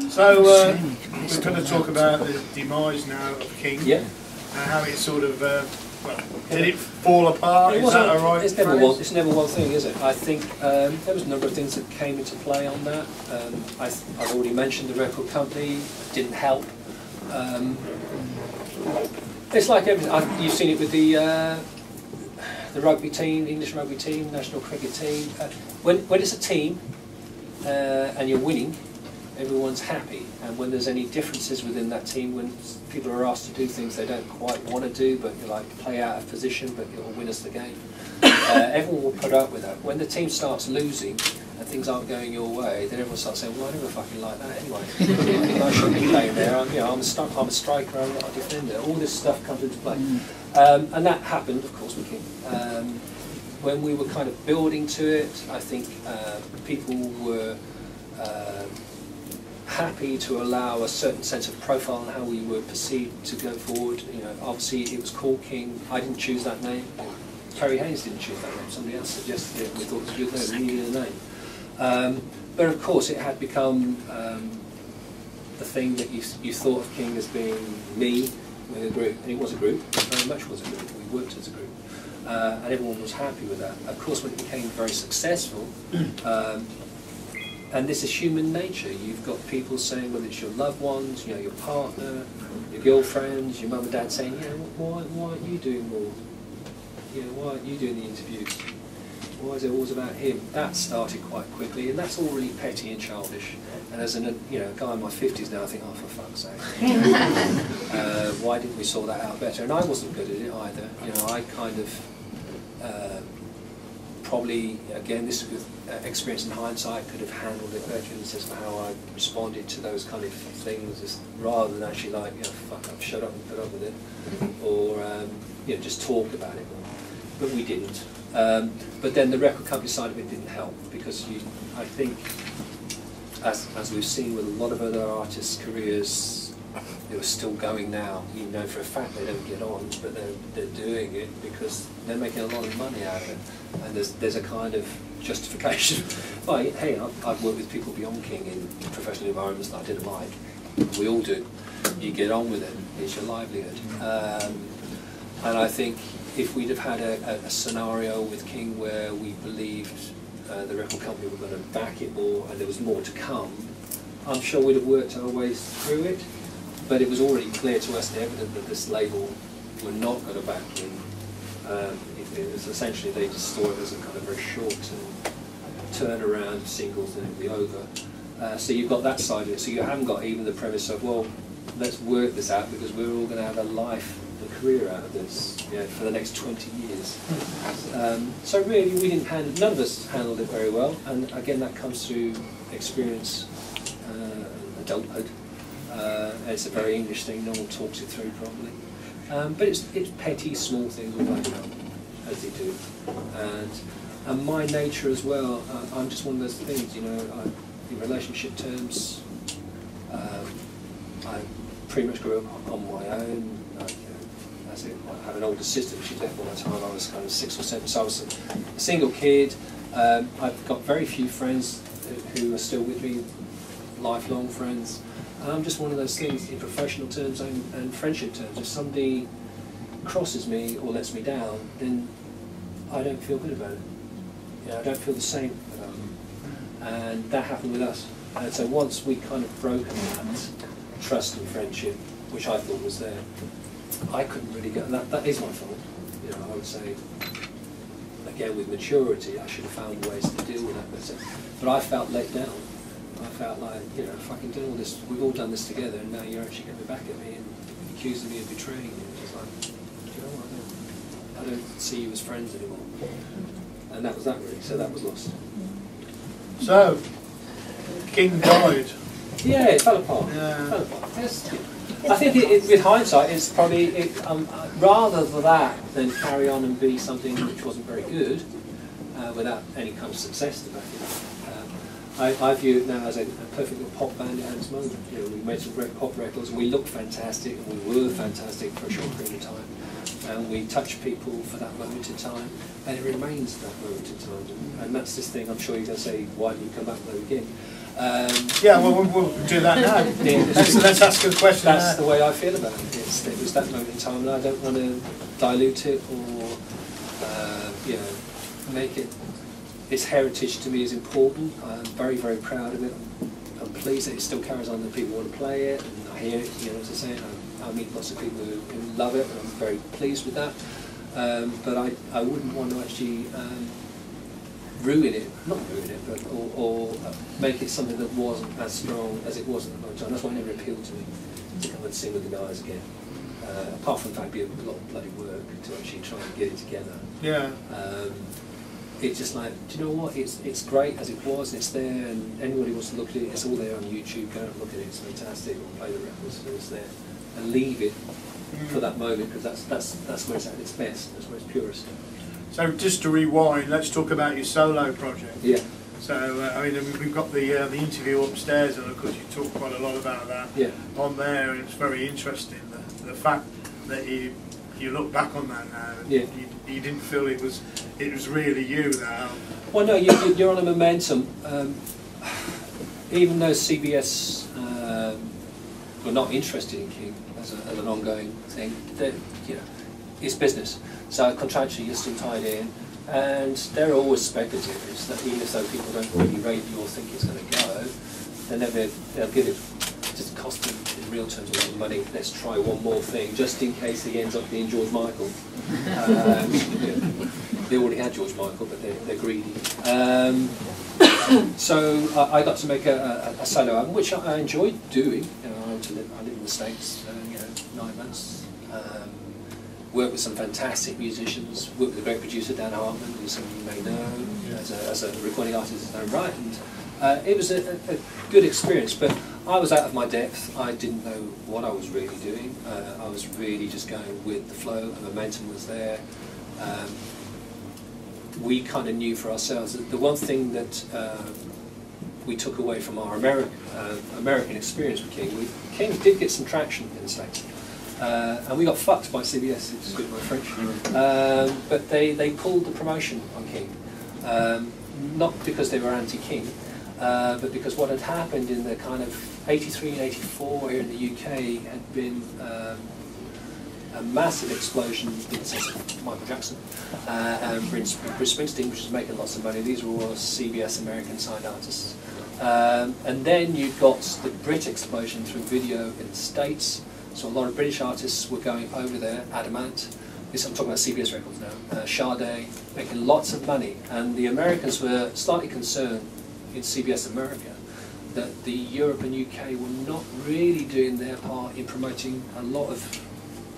So we're going to talk about the demise now of King. Yeah. And how it sort of, well, did it fall apart? Is that all right? It's never one thing, is it? I think there was a number of things that came into play on that. I've already mentioned the record company didn't help. It's like everything. You've seen it with the rugby team, English rugby team, national cricket team. When it's a team and you're winning, everyone's happy. And when there's any differences within that team, when people are asked to do things they don't quite want to do, but you like play out of position, but it'll win us the game, everyone will put up with that. When the team starts losing and things aren't going your way, then everyone starts saying, well, I never fucking like that anyway. I shouldn't be playing there. I'm a striker, I'm not a defender. All this stuff comes into play. And that happened, of course, with King. When we were kind of building to it, I think people were happy to allow a certain sense of profile and how we were perceived to go forward. You know, obviously it was called King. I didn't choose that name. Terry Haynes didn't choose that name. Somebody else suggested it. And we thought it was a good name. We needed a name. But of course, it had become the thing that you thought of King as being me with a group, and it was a group. It very much was a group. We worked as a group, and everyone was happy with that. Of course, when it became very successful. And this is human nature. You've got people saying, whether it's your loved ones, you know, your partner, your girlfriends, your mum and dad saying, yeah, why aren't you doing more? You know, why aren't you doing the interviews? Why is it always about him? That started quite quickly, and that's all really petty and childish. And as a guy in my 50s now, I think, oh, for fuck's sake, why didn't we sort that out better? And I wasn't good at it either. You know, I kind of probably, again, this with experience in hindsight, could have handled it better in the sense of how I responded to those kind of things, just rather than actually like, you know, fuck up, shut up and put up with it, or you know, just talk about it. But we didn't. But then the record company side of it didn't help, because I think, as we've seen with a lot of other artists' careers, they were still going now. You know for a fact they don't get on, but they're doing it because they're making a lot of money out of it. And there's a kind of justification. Well, hey, I've worked with people beyond King in professional environments that I didn't like. We all do. You get on with it. It's your livelihood. And I think if we'd have had a scenario with King where we believed the record company were going to back it more and there was more to come, I'm sure we'd have worked our ways through it. But it was already clear to us and evident that this label were not going to back him. It was essentially, they just saw it as a kind of very short turnaround singles and it'd be over. So you've got that side of it. So you haven't got even the premise of, well, let's work this out because we're all going to have a life, a career out of this, you know, for the next 20 years. So really, we didn't none of us handled it very well. And again, that comes through experience, adulthood. It's a very English thing. No one talks it through properly. But it's petty, small things all back up, as they do. And my nature as well, I'm just one of those things, you know, in relationship terms, I pretty much grew up on my own. I have an older sister, but she left by the time I was kind of 6 or 7, so I was a single kid. I've got very few friends who are still with me, lifelong friends. And I'm just one of those things in professional terms and friendship terms. If somebody crosses me or lets me down, then I don't feel good about it. You know, I don't feel the same about it. And that happened with us. And so once we kind of broken that trust and friendship, which I thought was there, I couldn't really get, and that is my fault. You know, I would say, again, with maturity, I should have found ways to deal with that better. But I felt let down. I felt like, you know, fucking doing all this, we've all done this together, and now you're actually going to be back at me and accusing me of betraying you. It's like, you know what, I don't see you as friends anymore. And that was that really, so that was lost. So, King died. Yeah, it fell apart. Yeah. It fell apart. Yes. I think with hindsight, it's probably, rather than that than carry on and be something which wasn't very good, without any kind of success to back it up. I view it now as a perfect little pop band at its moment. You know, we made some great pop records, we looked fantastic, and we were fantastic for a short period of time. And we touched people for that moment in time, and it remains that moment in time. And that's this thing, I'm sure you're going to say, why did you come back there again? Yeah, well, we'll do that now. Let's ask her the question. That's the way I feel about it. It was that moment in time, and I don't want to dilute it or you know, make it. Its heritage to me is important. I'm very, very proud of it. I'm pleased that it still carries on, that people want to play it, and I hear it. You know, as I say, I meet lots of people who love it, and I'm very pleased with that. But I wouldn't want to actually ruin it, not ruin it, but or make it something that wasn't as strong as it was at the time. That's why it never appealed to me to come and sing with the guys again. Apart from the fact it'd be a lot of bloody work to actually try and get it together. Yeah. It's just like, do you know what? It's great as it was. It's there, and anybody wants to look at it. It's all there on YouTube. Go and look at it. It's fantastic. Or play the records. It's there, and leave it for that moment, because that's where it's at its best. That's where it's purest. So just to rewind, let's talk about your solo project. Yeah. So I mean, we've got the interview upstairs, and of course you talk quite a lot about that on there, and it's very interesting. The fact that you look back on that now, and you didn't feel it was really you now. Well, no, you're on a momentum. Even though CBS were not interested in King as an ongoing thing, you know, it's business. So contractually, you're still tied in, and they're always speculative. It's that even though people don't really rate you or think it's going to go, they'll give it. Just cost them in real terms a lot of money. Let's try one more thing, just in case he ends up being George Michael. They already had George Michael, but they're greedy. So I got to make a solo album, which I enjoyed doing. You know, I live in the States, 9 months. Worked with some fantastic musicians. Worked with a great producer, Dan Hartman, who some of you may know as a recording artist in his own right. And it was a good experience, but I was out of my depth. I didn't know what I was really doing. I was really just going with the flow. The momentum was there. We kind of knew for ourselves that the one thing that we took away from our American experience with King did get some traction in the States. And we got fucked by CBS, excuse my French. But they pulled the promotion on King. Not because they were anti-King, but because what had happened in the kind of 83 and 84 here in the UK had been a massive explosion in the sense of Michael Jackson and Bruce Springsteen, which was making lots of money. These were all CBS American signed artists. And then you got the Brit explosion through video in the States. So a lot of British artists were going over there, Adamant. I'm talking about CBS records now. Sade, making lots of money. And the Americans were slightly concerned in CBS America that the Europe and UK were not really doing their part in promoting a lot of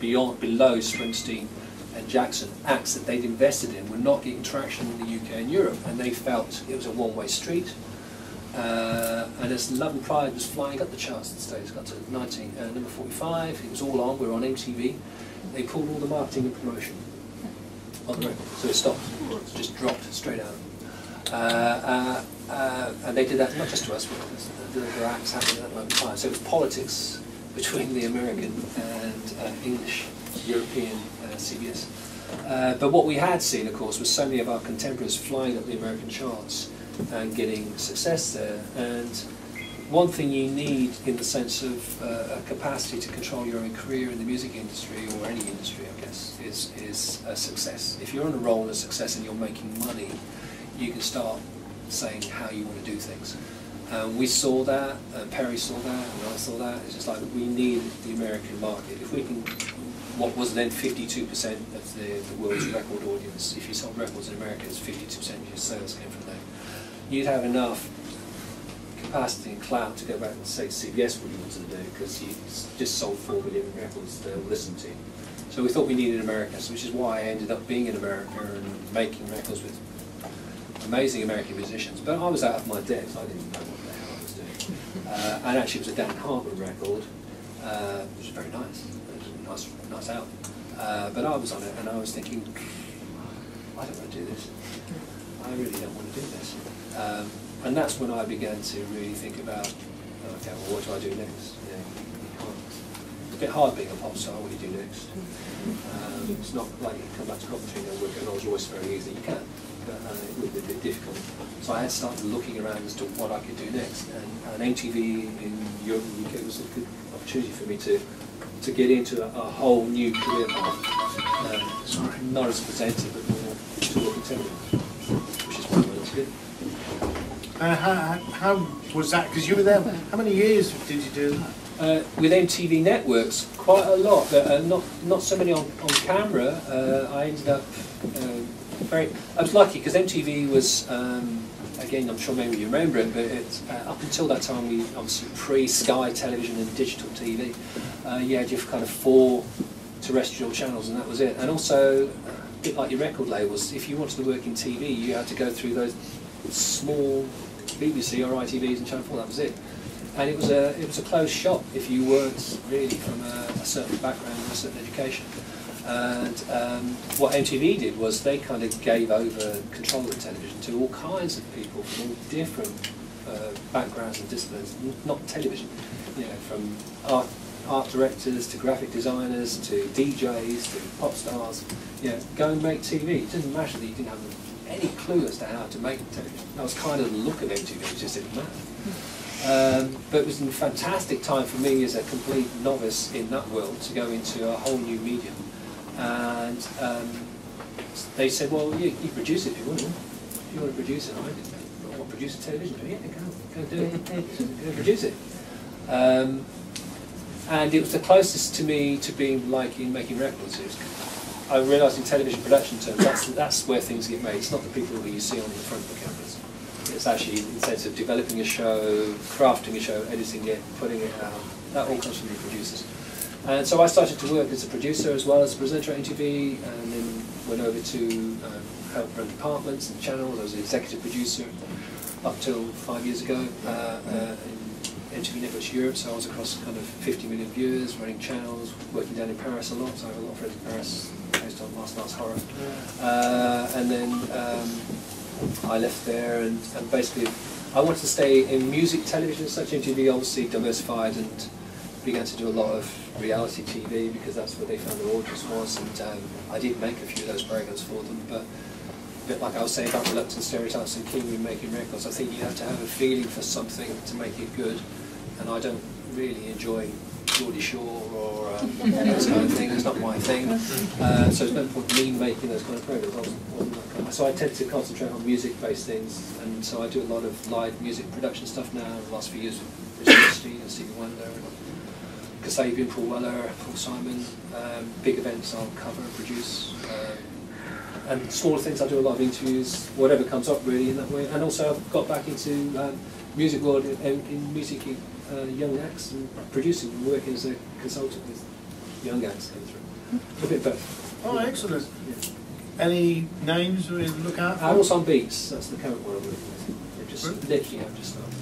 below Springsteen and Jackson acts that they'd invested in were not getting traction in the UK and Europe, and they felt it was a one-way street. And as Love and Pride was flying up the charts in the States, got to number 45, it was all on, we were on MTV, they pulled all the marketing and promotion on the record, so it stopped, it just dropped straight out. And they did that not just to us, but there were acts happening at that moment in time. So it was politics between the American and English, European CBS. But what we had seen, of course, was so many of our contemporaries flying up the American charts and getting success there. And one thing you need in the sense of a capacity to control your own career in the music industry, or any industry, I guess, is a success. If you're on a roll of success and you're making money, you can start saying how you want to do things. We saw that, Perry saw that, and I saw that. It's just like we need the American market. If we can, what was then 52% of the world's record audience, if you sold records in America, it's 52% of your sales came from there. You'd have enough capacity and clout to go back and say to CBS what you wanted to do, because you just sold 4 million records to listen to. So we thought we needed America, which is why I ended up being in America and making records with amazing American musicians. But I was out of my depth, I didn't know what the hell I was doing. And actually it was a Dan Hartman record, which was very nice. It was a nice album. But I was on it and I was thinking, I don't want to do this. I really don't want to do this. And that's when I began to really think about, okay, well, what do I do next? You can't. It's a bit hard being a pop star. What do you do next? It's not like you come back to Coventry and work at an old voice very easy. You can. but it would be a bit difficult. So I had started looking around as to what I could do next, and MTV in Europe and the UK was a good opportunity for me to get into a whole new career path. Not as a presenter, but more to work in television, which is what I wanted to do. How was that? Because you were there, how many years did you do that? With MTV Networks, quite a lot, but not so many on camera. I ended up I was lucky because MTV was, again, I'm sure maybe you remember it, but up until that time, we obviously pre-Sky television and digital TV, you had your kind of 4 terrestrial channels, and that was it. And also, a bit like your record labels, if you wanted to work in TV, you had to go through those small BBC or ITVs and Channel 4. That was it. And it was a closed shop if you weren't really from a certain background or a certain education. And what MTV did was they kind of gave over control of television to all kinds of people from all different backgrounds and disciplines, not television, you know, from art directors to graphic designers to DJs to pop stars. You know, go and make TV. It didn't matter that you didn't have any clue as to how to make television. That was kind of the look of MTV, it just didn't matter. But it was a fantastic time for me as a complete novice in that world to go into a whole new medium. And they said, well, you produce it if you want to. If you want to produce it, I want to produce a television. Yeah, go do it. Go produce it. And it was the closest to me to being like in making records. I realised in television production terms, that's where things get made. It's not the people that you see on the front of the cameras. It's actually in the sense of developing a show, crafting a show, editing it, putting it out. That all comes from the producers. And so I started to work as a producer as well as a presenter at MTV, and then went over to help run departments and channels. I was an executive producer up till 5 years ago in MTV Networks Europe, so I was across kind of 50 million viewers, running channels, working down in Paris a lot, so I have a lot of friends in Paris, based on Last Night's Horror. And then I left there, and basically I wanted to stay in music television as such. MTV obviously diversified and began to do a lot of reality TV because that's where they found their audience was, and I did make a few of those programs for them, but a bit like I was saying about reluctant stereotypes and King in making records, I think you have to have a feeling for something to make it good, and I don't really enjoy Geordie Shore or those kind of things. It's not my thing, so there's no point in me making those kind of programs. Wasn't that kind of, so I tend to concentrate on music-based things, and so I do a lot of live music production stuff now. The last few years with Richard and Stevie Wonder, and Kasabian, Paul Weller, Paul Simon. Big events I'll cover and produce, and smaller things I do a lot of interviews, whatever comes up really in that way. And also I've got back into music world in music. Young acts and producing and working as a consultant with young acts going through. A bit both. Oh, excellent. Yeah. Any names we look out for? Also on Beats, that's the current one I'm working with. Just literally I've just started.